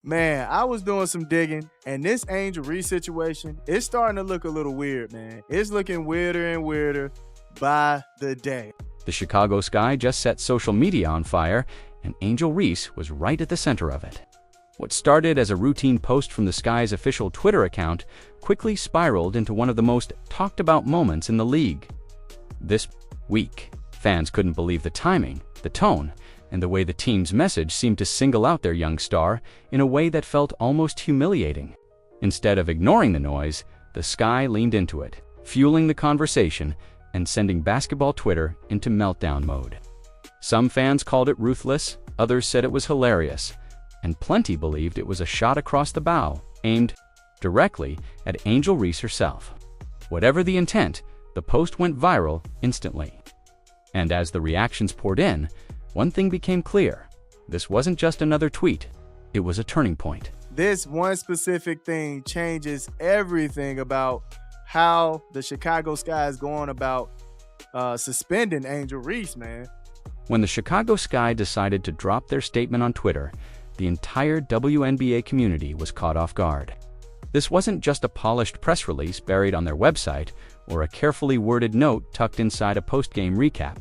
Man, I was doing some digging, and this Angel Reese situation is starting to look a little weird, man. It's looking weirder and weirder by the day. The Chicago Sky just set social media on fire, and Angel Reese was right at the center of it. What started as a routine post from the Sky's official Twitter account quickly spiraled into one of the most talked-about moments in the league. This week, fans couldn't believe the timing, the tone, and the way the team's message seemed to single out their young star in a way that felt almost humiliating. Instead of ignoring the noise, the Sky leaned into it, fueling the conversation and sending basketball Twitter into meltdown mode. Some fans called it ruthless, others said it was hilarious, and plenty believed it was a shot across the bow, aimed directly at Angel Reese herself. Whatever the intent, the post went viral instantly. And as the reactions poured in, one thing became clear. This wasn't just another tweet. It was a turning point. This one specific thing changes everything about how the Chicago Sky is going about suspending Angel Reese, man. When the Chicago Sky decided to drop their statement on Twitter, the entire WNBA community was caught off guard. This wasn't just a polished press release buried on their website or a carefully worded note tucked inside a post-game recap.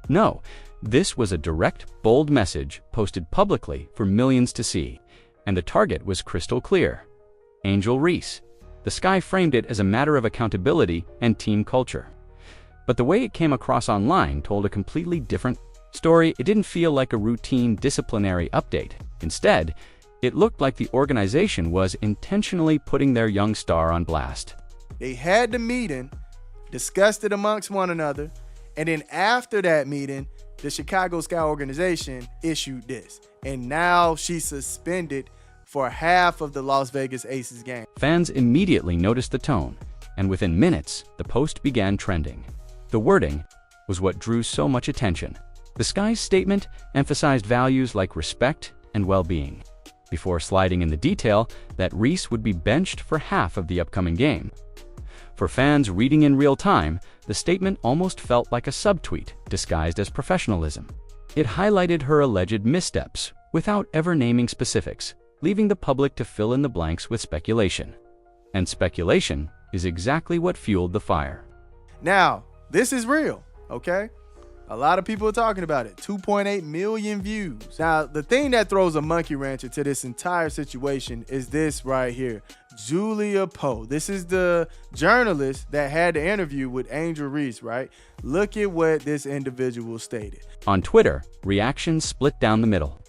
No, this was a direct, bold message posted publicly for millions to see, and the target was crystal clear: Angel Reese. The Sky framed it as a matter of accountability and team culture. But the way it came across online told a completely different story. It didn't feel like a routine disciplinary update. Instead, it looked like the organization was intentionally putting their young star on blast. They had the meeting, discussed it amongst one another, and then after that meeting, the Chicago Sky organization issued this. And now she's suspended for half of the Las Vegas Aces game. Fans immediately noticed the tone, and within minutes, the post began trending. The wording was what drew so much attention. The Sky's statement emphasized values like respect and well-being, before sliding in the detail that Reese would be benched for half of the upcoming game. For fans reading in real time, the statement almost felt like a subtweet disguised as professionalism. It highlighted her alleged missteps without ever naming specifics, leaving the public to fill in the blanks with speculation. And speculation is exactly what fueled the fire. Now, this is real, okay? A lot of people are talking about it. 2.8 million views. Now, the thing that throws a monkey wrench into this entire situation is this right here. Julia Poe. This is the journalist that had the interview with Angel Reese, right? Look at what this individual stated. On Twitter, reactions split down the middle.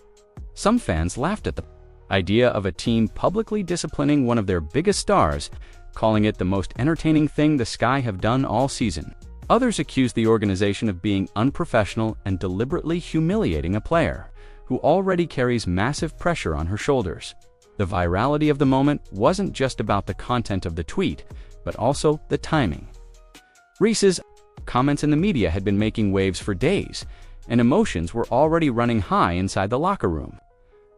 Some fans laughed at the idea of a team publicly disciplining one of their biggest stars, calling it the most entertaining thing the Sky have done all season. Others accused the organization of being unprofessional and deliberately humiliating a player who already carries massive pressure on her shoulders. The virality of the moment wasn't just about the content of the tweet, but also the timing. Reese's comments in the media had been making waves for days, and emotions were already running high inside the locker room.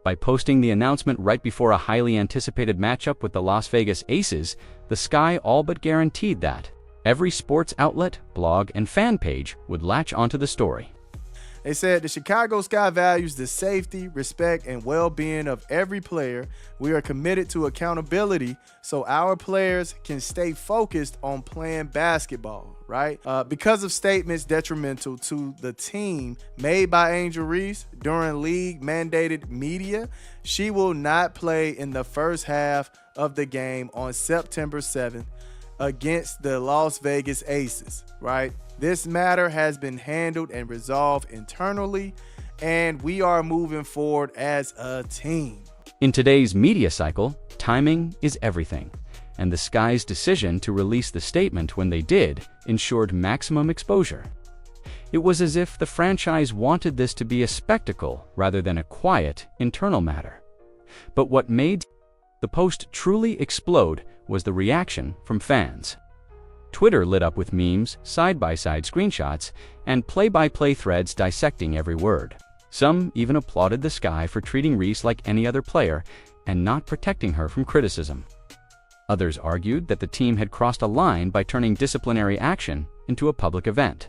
By posting the announcement right before a highly anticipated matchup with the Las Vegas Aces, the Sky all but guaranteed that every sports outlet, blog, and fan page would latch onto the story. They said the Chicago Sky values the safety, respect, and well-being of every player. We are committed to accountability so our players can stay focused on playing basketball, right? Because of statements detrimental to the team made by Angel Reese during league-mandated media, she will not play in the first half of the game on September 7th against the Las Vegas Aces, right? This matter has been handled and resolved internally, and we are moving forward as a team. In today's media cycle, timing is everything, and the Sky's decision to release the statement when they did ensured maximum exposure. It was as if the franchise wanted this to be a spectacle rather than a quiet, internal matter. But what made the post truly explode was the reaction from fans. Twitter lit up with memes, side-by-side screenshots, and play-by-play threads dissecting every word. Some even applauded the Sky for treating Reese like any other player and not protecting her from criticism. Others argued that the team had crossed a line by turning disciplinary action into a public event.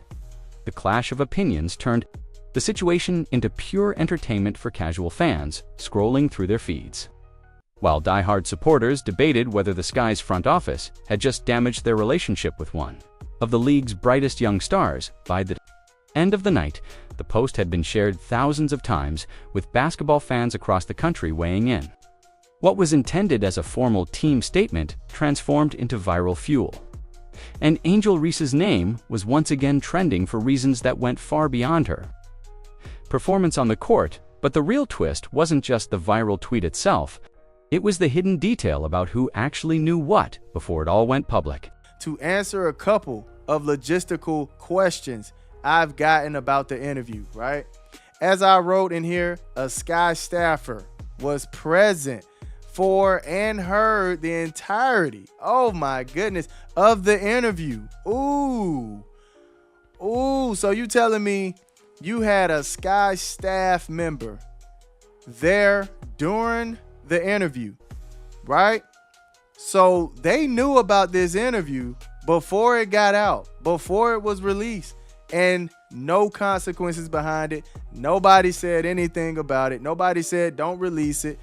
The clash of opinions turned the situation into pure entertainment for casual fans scrolling through their feeds. while diehard supporters debated whether the Sky's front office had just damaged their relationship with one of the league's brightest young stars. By the end of the night, the post had been shared thousands of times, with basketball fans across the country weighing in. What was intended as a formal team statement transformed into viral fuel. And Angel Reese's name was once again trending for reasons that went far beyond her performance on the court, but the real twist wasn't just the viral tweet itself. It was the hidden detail about who actually knew what before it all went public. To answer a couple of logistical questions I've gotten about the interview, right? As I wrote in here, a Sky staffer was present for and heard the entirety, oh my goodness, of the interview. Ooh, so you telling me you had a Sky staff member there during the interview, right? So they knew about this interview before it got out, before it was released, and no consequences behind it. Nobody said anything about it. Nobody said don't release it.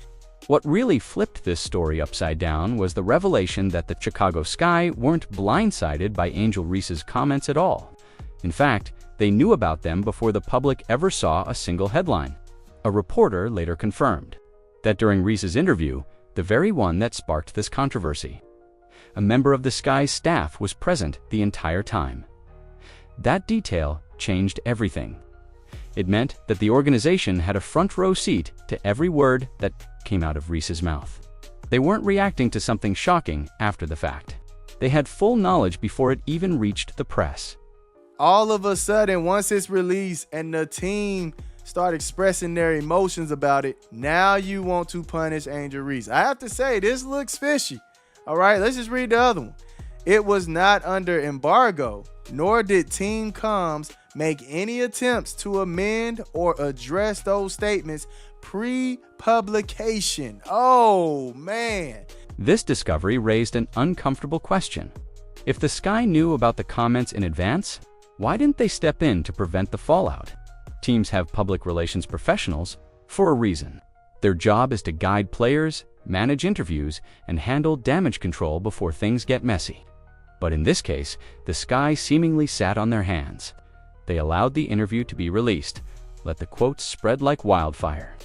What really flipped this story upside down was the revelation that the Chicago Sky weren't blindsided by Angel Reese's comments at all. In fact, they knew about them before the public ever saw a single headline. A reporter later confirmed that during Reese's interview, the very one that sparked this controversy, a member of the Sky's staff was present the entire time. That detail changed everything. It meant that the organization had a front row seat to every word that came out of Reese's mouth. They weren't reacting to something shocking after the fact. They had full knowledge before it even reached the press. All of a sudden, once it's released and the team start expressing their emotions about it, now you want to punish Angel Reese. I have to say, this looks fishy. All right, let's just read the other one. It was not under embargo, nor did Team Comms make any attempts to amend or address those statements pre-publication. Oh, man. This discovery raised an uncomfortable question. If the Sky knew about the comments in advance, why didn't they step in to prevent the fallout? Teams have public relations professionals for a reason. Their job is to guide players, manage interviews, and handle damage control before things get messy. But in this case, the Sky seemingly sat on their hands. They allowed the interview to be released, let the quotes spread like wildfire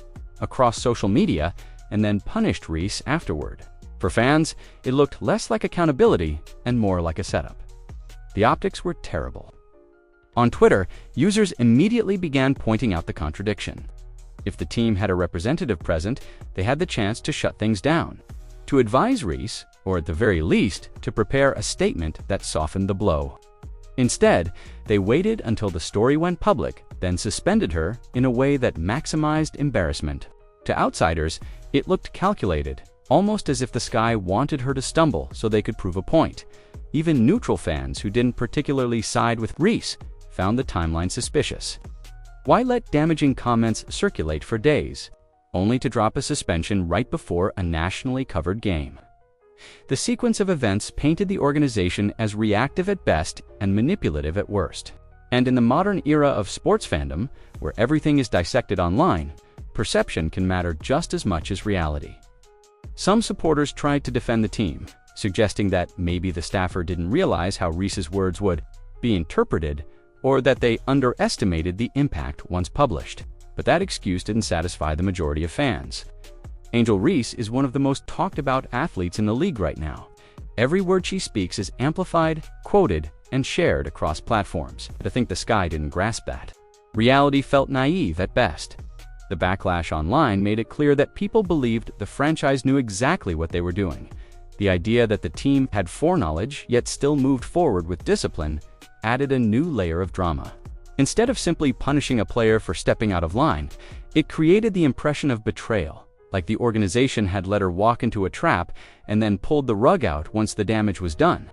across social media, and then punished Reese afterward. For fans, it looked less like accountability and more like a setup. The optics were terrible. On Twitter, users immediately began pointing out the contradiction. If the team had a representative present, they had the chance to shut things down, to advise Reese, or at the very least, to prepare a statement that softened the blow. Instead, they waited until the story went public, then suspended her in a way that maximized embarrassment. To outsiders, it looked calculated, almost as if the Sky wanted her to stumble so they could prove a point. Even neutral fans who didn't particularly side with Reese found the timeline suspicious. Why let damaging comments circulate for days, only to drop a suspension right before a nationally covered game? The sequence of events painted the organization as reactive at best and manipulative at worst. And in the modern era of sports fandom, where everything is dissected online, perception can matter just as much as reality. Some supporters tried to defend the team, suggesting that maybe the staffer didn't realize how Reese's words would be interpreted, or that they underestimated the impact once published. But that excuse didn't satisfy the majority of fans. Angel Reese is one of the most talked about athletes in the league right now. Every word she speaks is amplified, quoted, and shared across platforms. To think the Sky didn't grasp that. Reality felt naive at best. The backlash online made it clear that people believed the franchise knew exactly what they were doing. The idea that the team had foreknowledge yet still moved forward with discipline added a new layer of drama. Instead of simply punishing a player for stepping out of line, it created the impression of betrayal, like the organization had let her walk into a trap and then pulled the rug out once the damage was done.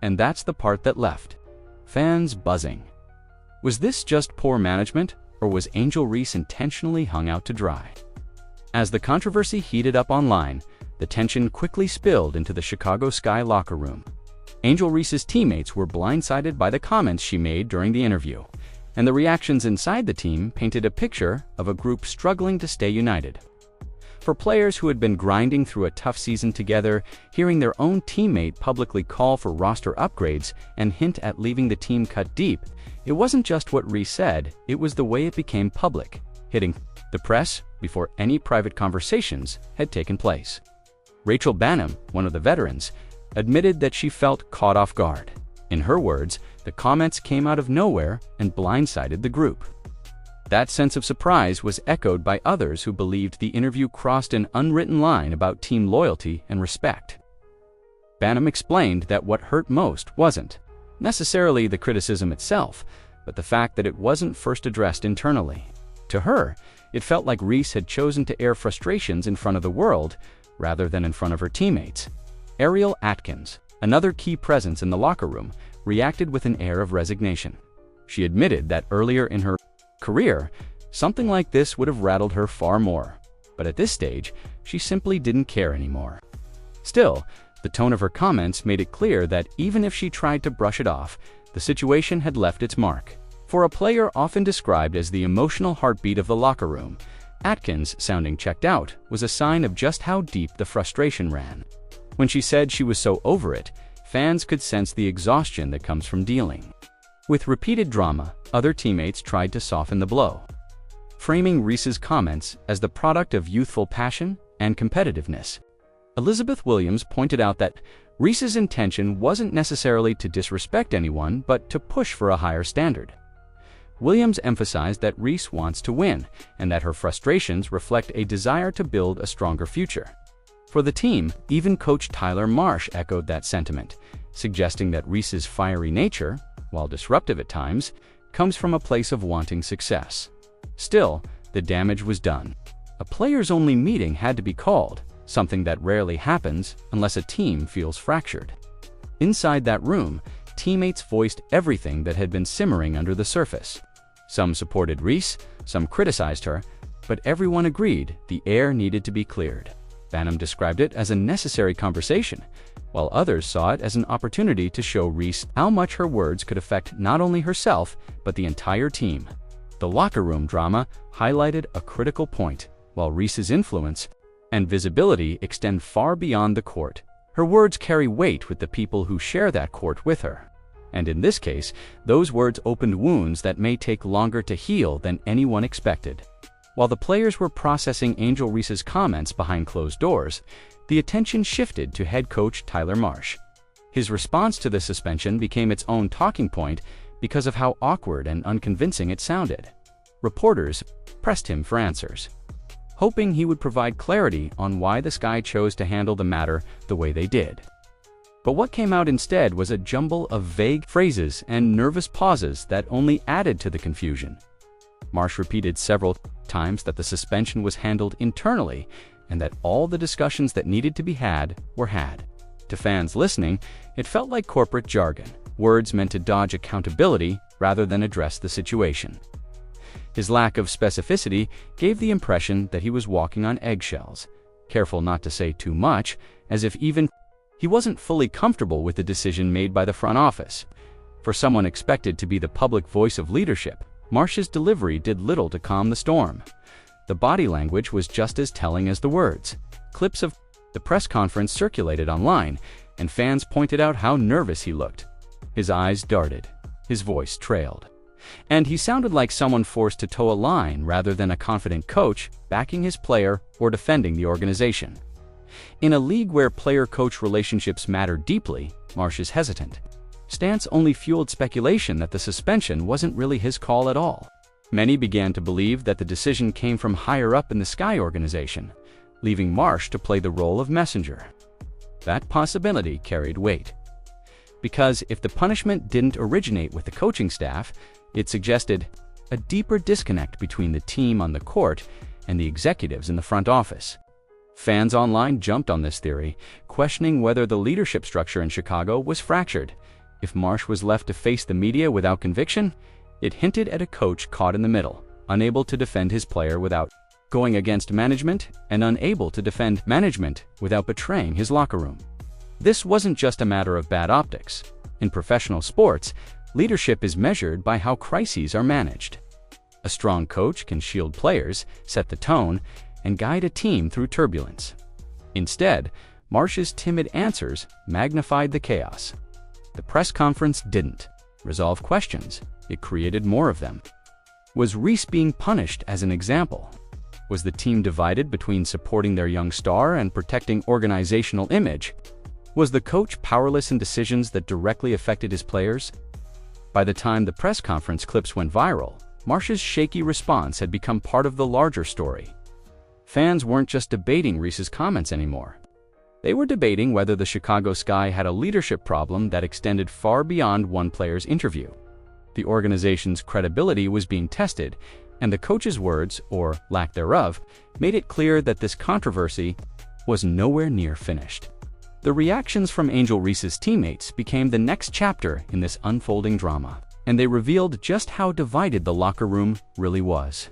And that's the part that left fans buzzing. Was this just poor management, or was Angel Reese intentionally hung out to dry? As the controversy heated up online, the tension quickly spilled into the Chicago Sky locker room. Angel Reese's teammates were blindsided by the comments she made during the interview, and the reactions inside the team painted a picture of a group struggling to stay united. For players who had been grinding through a tough season together, hearing their own teammate publicly call for roster upgrades and hint at leaving the team cut deep, it wasn't just what Reese said, it was the way it became public, hitting the press before any private conversations had taken place. Rachel Banham, one of the veterans, admitted that she felt caught off guard. In her words, the comments came out of nowhere and blindsided the group. That sense of surprise was echoed by others who believed the interview crossed an unwritten line about team loyalty and respect. Banham explained that what hurt most wasn't necessarily the criticism itself, but the fact that it wasn't first addressed internally. To her, it felt like Reese had chosen to air frustrations in front of the world rather than in front of her teammates. Ariel Atkins, another key presence in the locker room, reacted with an air of resignation. She admitted that earlier in her career, something like this would have rattled her far more, but at this stage, she simply didn't care anymore. Still, the tone of her comments made it clear that even if she tried to brush it off, the situation had left its mark. For a player often described as the emotional heartbeat of the locker room, Atkins sounding checked out was a sign of just how deep the frustration ran. When she said she was so over it, fans could sense the exhaustion that comes from dealing with repeated drama. Other teammates tried to soften the blow, framing Reese's comments as the product of youthful passion and competitiveness. Elizabeth Williams pointed out that Reese's intention wasn't necessarily to disrespect anyone, but to push for a higher standard. Williams emphasized that Reese wants to win, and that her frustrations reflect a desire to build a stronger future. For the team, even coach Tyler Marsh echoed that sentiment, suggesting that Reese's fiery nature, while disruptive at times, comes from a place of wanting success. Still, the damage was done. A players-only meeting had to be called, something that rarely happens unless a team feels fractured. Inside that room, teammates voiced everything that had been simmering under the surface. Some supported Reese, some criticized her, but everyone agreed the air needed to be cleared. Banham described it as a necessary conversation, while others saw it as an opportunity to show Reese how much her words could affect not only herself, but the entire team. The locker room drama highlighted a critical point, while Reese's influence and visibility extend far beyond the court. Her words carry weight with the people who share that court with her. And in this case, those words opened wounds that may take longer to heal than anyone expected. While the players were processing Angel Reese's comments behind closed doors, the attention shifted to head coach Tyler Marsh. His response to the suspension became its own talking point because of how awkward and unconvincing it sounded. Reporters pressed him for answers, hoping he would provide clarity on why the Sky chose to handle the matter the way they did. But what came out instead was a jumble of vague phrases and nervous pauses that only added to the confusion. Marsh repeated several times that the suspension was handled internally and that all the discussions that needed to be had were had. To fans listening, it felt like corporate jargon, words meant to dodge accountability rather than address the situation. His lack of specificity gave the impression that he was walking on eggshells, careful not to say too much, as if even he wasn't fully comfortable with the decision made by the front office. For someone expected to be the public voice of leadership, Marsh's delivery did little to calm the storm. The body language was just as telling as the words. Clips of the press conference circulated online, and fans pointed out how nervous he looked. His eyes darted, his voice trailed, and he sounded like someone forced to toe a line rather than a confident coach backing his player or defending the organization. In a league where player-coach relationships matter deeply, Marsh is hesitant. Stance only fueled speculation that the suspension wasn't really his call at all. Many began to believe that the decision came from higher up in the Sky organization, leaving Marsh to play the role of messenger. That possibility carried weight, because if the punishment didn't originate with the coaching staff, it suggested a deeper disconnect between the team on the court and the executives in the front office. Fans online jumped on this theory, questioning whether the leadership structure in Chicago was fractured. If Marsh was left to face the media without conviction, it hinted at a coach caught in the middle, unable to defend his player without going against management and unable to defend management without betraying his locker room. This wasn't just a matter of bad optics. In professional sports, leadership is measured by how crises are managed. A strong coach can shield players, set the tone, and guide a team through turbulence. Instead, Marsh's timid answers magnified the chaos. The press conference didn't resolve questions, it created more of them. Was Reese being punished as an example? Was the team divided between supporting their young star and protecting organizational image? Was the coach powerless in decisions that directly affected his players? By the time the press conference clips went viral, Marsh's shaky response had become part of the larger story. Fans weren't just debating Reese's comments anymore. They were debating whether the Chicago Sky had a leadership problem that extended far beyond one player's interview. The organization's credibility was being tested, and the coach's words, or lack thereof, made it clear that this controversy was nowhere near finished. The reactions from Angel Reese's teammates became the next chapter in this unfolding drama, and they revealed just how divided the locker room really was.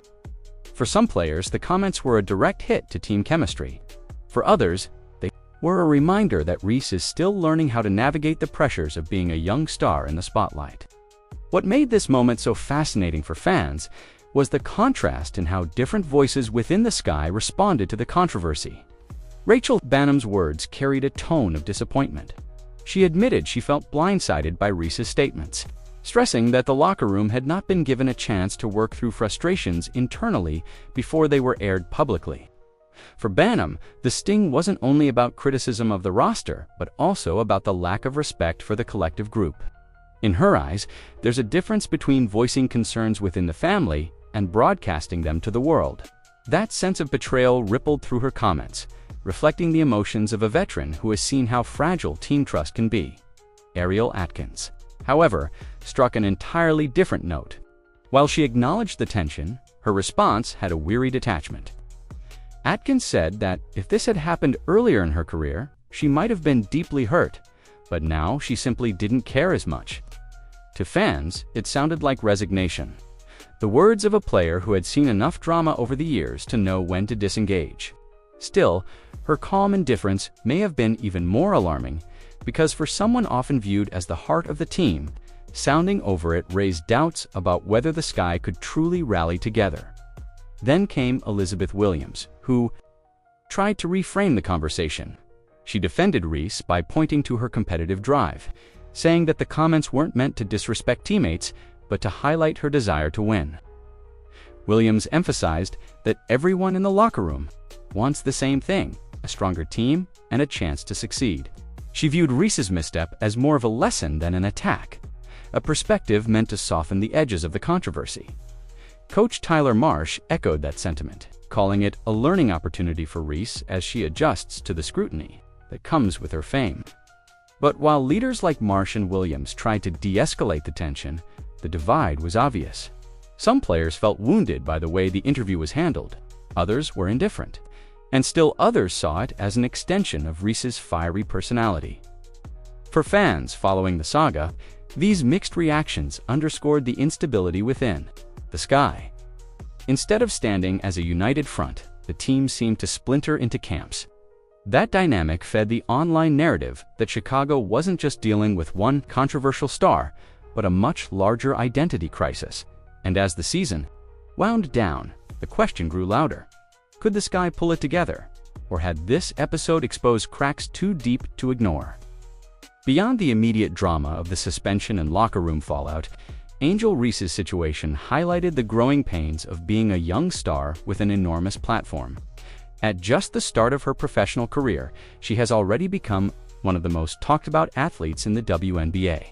For some players, the comments were a direct hit to team chemistry. For others, they were a reminder that Reese is still learning how to navigate the pressures of being a young star in the spotlight. What made this moment so fascinating for fans was the contrast in how different voices within the Sky responded to the controversy. Rachel Banham's words carried a tone of disappointment. She admitted she felt blindsided by Reese's statements, stressing that the locker room had not been given a chance to work through frustrations internally before they were aired publicly. For Banham, the sting wasn't only about criticism of the roster, but also about the lack of respect for the collective group. In her eyes, there's a difference between voicing concerns within the family and broadcasting them to the world. That sense of betrayal rippled through her comments, reflecting the emotions of a veteran who has seen how fragile team trust can be. Ariel Atkins, however, struck an entirely different note. While she acknowledged the tension, her response had a weary detachment. Atkins said that if this had happened earlier in her career, she might have been deeply hurt, but now she simply didn't care as much. To fans, it sounded like resignation. The words of a player who had seen enough drama over the years to know when to disengage. Still, her calm indifference may have been even more alarming, because for someone often viewed as the heart of the team, sounding over it raised doubts about whether the Sky could truly rally together. Then came Elizabeth Williams, who tried to reframe the conversation. She defended Reese by pointing to her competitive drive, saying that the comments weren't meant to disrespect teammates, but to highlight her desire to win. Williams emphasized that everyone in the locker room wants the same thing, a stronger team and a chance to succeed. She viewed Reese's misstep as more of a lesson than an attack, a perspective meant to soften the edges of the controversy. Coach Tyler Marsh echoed that sentiment, calling it a learning opportunity for Reese as she adjusts to the scrutiny that comes with her fame. But while leaders like Marsh and Williams tried to de-escalate the tension, the divide was obvious. Some players felt wounded by the way the interview was handled, others were indifferent, and still others saw it as an extension of Reese's fiery personality. For fans following the saga, these mixed reactions underscored the instability within the Sky. Instead of standing as a united front, the team seemed to splinter into camps. That dynamic fed the online narrative that Chicago wasn't just dealing with one controversial star, but a much larger identity crisis. And as the season wound down, the question grew louder. Could the Sky pull it together? Or had this episode exposed cracks too deep to ignore? Beyond the immediate drama of the suspension and locker room fallout, Angel Reese's situation highlighted the growing pains of being a young star with an enormous platform. At just the start of her professional career, she has already become one of the most talked about athletes in the WNBA.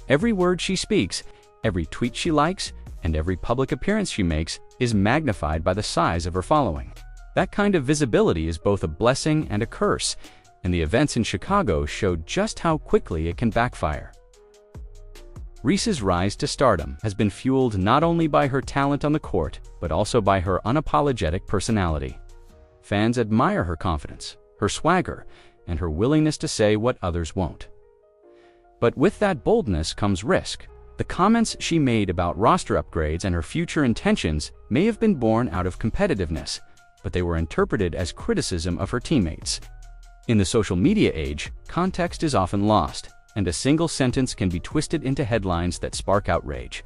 Every word she speaks, every tweet she likes, and every public appearance she makes is magnified by the size of her following. That kind of visibility is both a blessing and a curse, and the events in Chicago showed just how quickly it can backfire. Reese's rise to stardom has been fueled not only by her talent on the court, but also by her unapologetic personality. Fans admire her confidence, her swagger, and her willingness to say what others won't. But with that boldness comes risk. The comments she made about roster upgrades and her future intentions may have been born out of competitiveness, but they were interpreted as criticism of her teammates. In the social media age, context is often lost, and a single sentence can be twisted into headlines that spark outrage.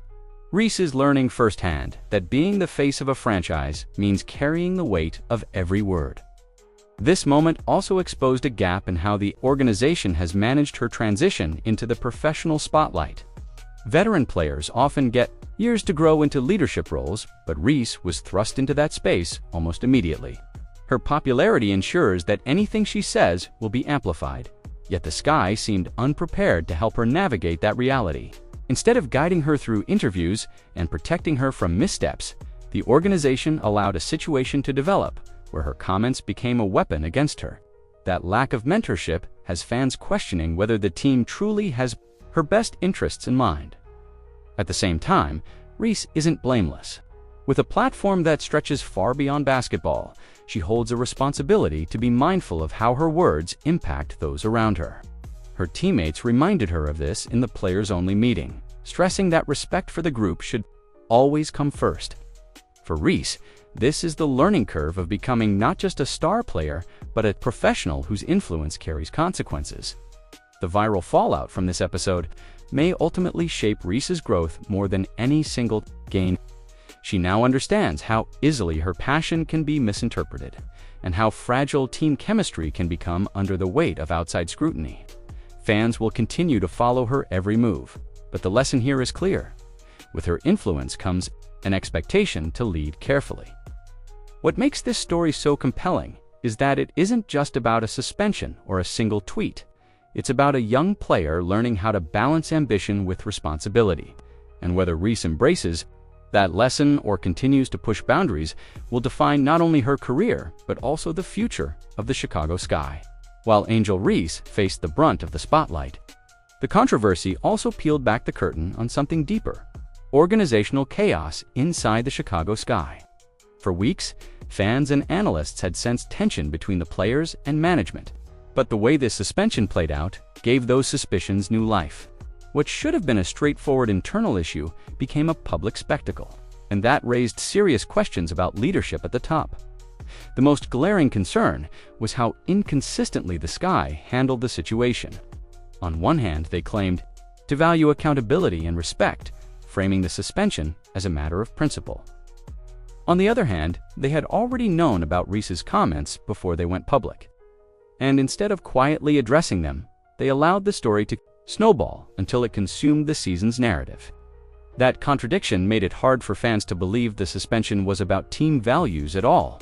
Reese is learning firsthand that being the face of a franchise means carrying the weight of every word. This moment also exposed a gap in how the organization has managed her transition into the professional spotlight. Veteran players often get years to grow into leadership roles, but Reese was thrust into that space almost immediately. Her popularity ensures that anything she says will be amplified, yet the Sky seemed unprepared to help her navigate that reality. Instead of guiding her through interviews and protecting her from missteps, the organization allowed a situation to develop where her comments became a weapon against her. That lack of mentorship has fans questioning whether the team truly has her best interests in mind. At the same time, Reese isn't blameless. With a platform that stretches far beyond basketball, she holds a responsibility to be mindful of how her words impact those around her. Her teammates reminded her of this in the players-only meeting, stressing that respect for the group should always come first. For Reese, this is the learning curve of becoming not just a star player, but a professional whose influence carries consequences. The viral fallout from this episode may ultimately shape Reese's growth more than any single gain. She now understands how easily her passion can be misinterpreted, and how fragile team chemistry can become under the weight of outside scrutiny. Fans will continue to follow her every move, but the lesson here is clear. With her influence comes an expectation to lead carefully. What makes this story so compelling is that it isn't just about a suspension or a single tweet. It's about a young player learning how to balance ambition with responsibility, and whether Reese embraces that lesson or continues to push boundaries will define not only her career, but also the future of the Chicago Sky. While Angel Reese faced the brunt of the spotlight, the controversy also peeled back the curtain on something deeper: organizational chaos inside the Chicago Sky. For weeks, fans and analysts had sensed tension between the players and management, but the way this suspension played out gave those suspicions new life. What should have been a straightforward internal issue became a public spectacle, and that raised serious questions about leadership at the top. The most glaring concern was how inconsistently the Sky handled the situation. On one hand, they claimed to value accountability and respect, framing the suspension as a matter of principle. On the other hand, they had already known about Reese's comments before they went public, and instead of quietly addressing them, they allowed the story to snowball until it consumed the season's narrative. That contradiction made it hard for fans to believe the suspension was about team values at all.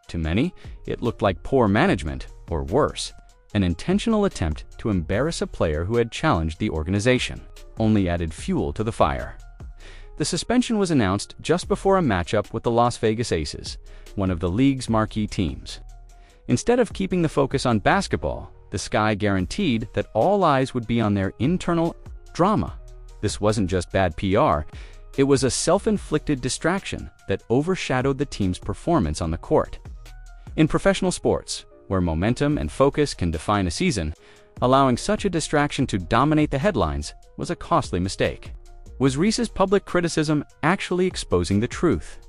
To many, it looked like poor management, or worse, an intentional attempt to embarrass a player who had challenged the organization, only added fuel to the fire. The suspension was announced just before a matchup with the Las Vegas Aces, one of the league's marquee teams. Instead of keeping the focus on basketball, the Sky guaranteed that all eyes would be on their internal drama. This wasn't just bad PR, it was a self-inflicted distraction that overshadowed the team's performance on the court. In professional sports, where momentum and focus can define a season, allowing such a distraction to dominate the headlines was a costly mistake. Was Reese's public criticism actually exposing the truth?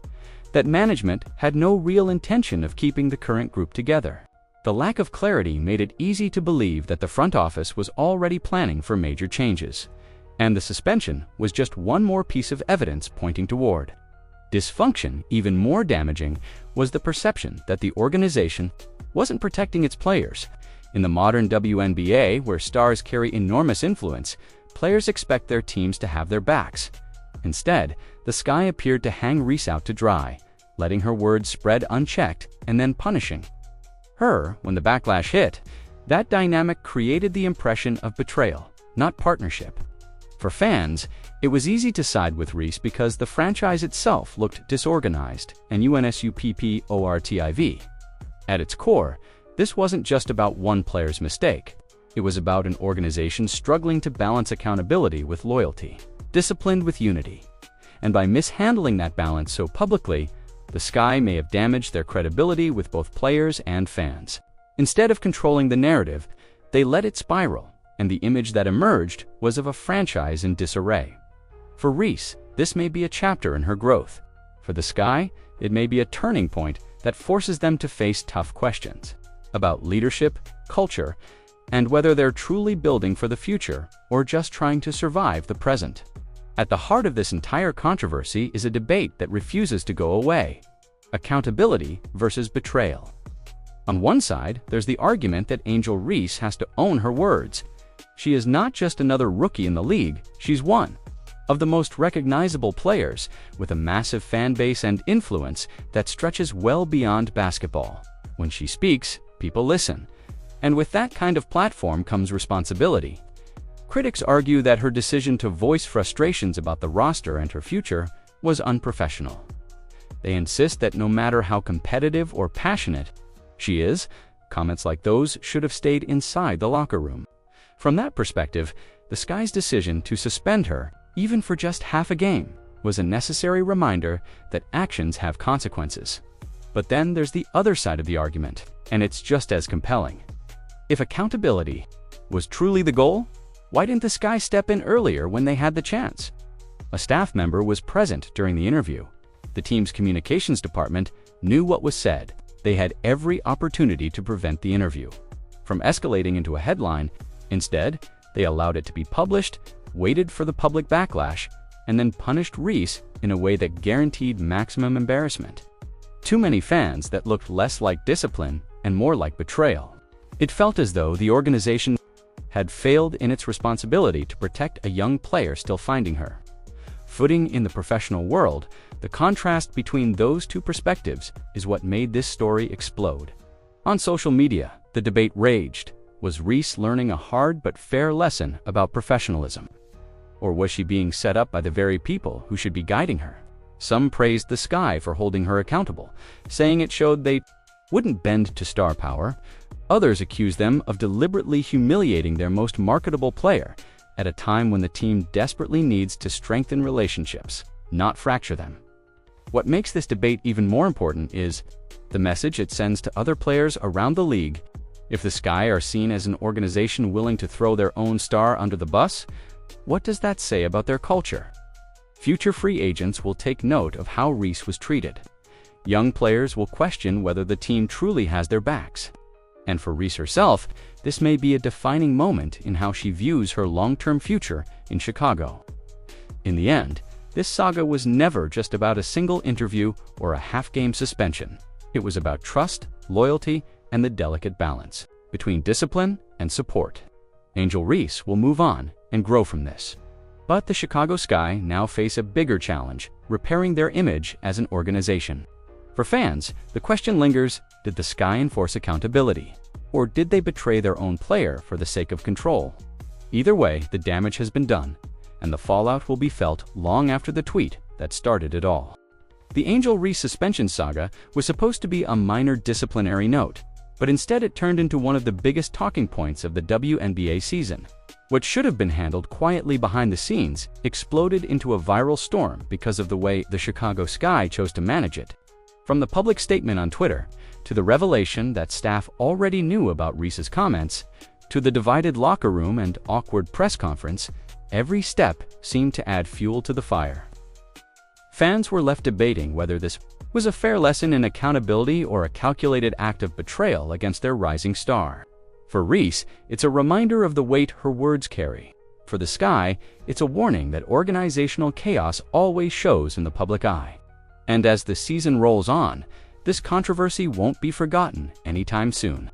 That management had no real intention of keeping the current group together. The lack of clarity made it easy to believe that the front office was already planning for major changes, and the suspension was just one more piece of evidence pointing toward dysfunction. Even more damaging was the perception that the organization wasn't protecting its players. In the modern WNBA, where stars carry enormous influence, players expect their teams to have their backs. Instead, the Sky appeared to hang Reese out to dry, letting her words spread unchecked and then punishing her when the backlash hit. That dynamic created the impression of betrayal, not partnership. For fans, it was easy to side with Reese because the franchise itself looked disorganized and unsupertive. At its core, this wasn't just about one player's mistake. It was about an organization struggling to balance accountability with loyalty, disciplined with unity. And by mishandling that balance so publicly, the Sky may have damaged their credibility with both players and fans. Instead of controlling the narrative, they let it spiral, and the image that emerged was of a franchise in disarray. For Reese, this may be a chapter in her growth. For the Sky, it may be a turning point that forces them to face tough questions about leadership, culture, and whether they're truly building for the future or just trying to survive the present. At the heart of this entire controversy is a debate that refuses to go away: accountability versus betrayal. On one side, there's the argument that Angel Reese has to own her words. She is not just another rookie in the league, she's one of the most recognizable players, with a massive fan base and influence that stretches well beyond basketball. When she speaks, people listen. And with that kind of platform comes responsibility. Critics argue that her decision to voice frustrations about the roster and her future was unprofessional. They insist that no matter how competitive or passionate she is, comments like those should have stayed inside the locker room. From that perspective, the Sky's decision to suspend her, even for just half a game, was a necessary reminder that actions have consequences. But then there's the other side of the argument, and it's just as compelling. If accountability was truly the goal, why didn't the Sky step in earlier when they had the chance? A staff member was present during the interview. The team's communications department knew what was said. They had every opportunity to prevent the interview from escalating into a headline. Instead, they allowed it to be published, waited for the public backlash, and then punished Reese in a way that guaranteed maximum embarrassment. Too many fans that looked less like discipline and more like betrayal. It felt as though the organization had failed in its responsibility to protect a young player still finding her footing in the professional world. The contrast between those two perspectives is what made this story explode. On social media, the debate raged. Was Reese learning a hard but fair lesson about professionalism? Or was she being set up by the very people who should be guiding her? Some praised the Sky for holding her accountable, saying it showed they wouldn't bend to star power. Others accused them of deliberately humiliating their most marketable player at a time when the team desperately needs to strengthen relationships, not fracture them. What makes this debate even more important is the message it sends to other players around the league. If the Sky are seen as an organization willing to throw their own star under the bus, what does that say about their culture? Future free agents will take note of how Reese was treated. Young players will question whether the team truly has their backs. And for Reese herself, this may be a defining moment in how she views her long-term future in Chicago. In the end, this saga was never just about a single interview or a half-game suspension. It was about trust, loyalty, and the delicate balance between discipline and support. Angel Reese will move on and grow from this. But the Chicago Sky now face a bigger challenge: repairing their image as an organization. For fans, the question lingers: did the Sky enforce accountability? Or did they betray their own player for the sake of control? Either way, the damage has been done, and the fallout will be felt long after the tweet that started it all. The Angel Reese suspension saga was supposed to be a minor disciplinary note, but instead it turned into one of the biggest talking points of the WNBA season. What should have been handled quietly behind the scenes exploded into a viral storm because of the way the Chicago Sky chose to manage it. From the public statement on Twitter, to the revelation that staff already knew about Reese's comments, to the divided locker room and awkward press conference, every step seemed to add fuel to the fire. Fans were left debating whether this was a fair lesson in accountability or a calculated act of betrayal against their rising star. For Reese, it's a reminder of the weight her words carry. For the Sky, it's a warning that organizational chaos always shows in the public eye. And as the season rolls on, this controversy won't be forgotten anytime soon.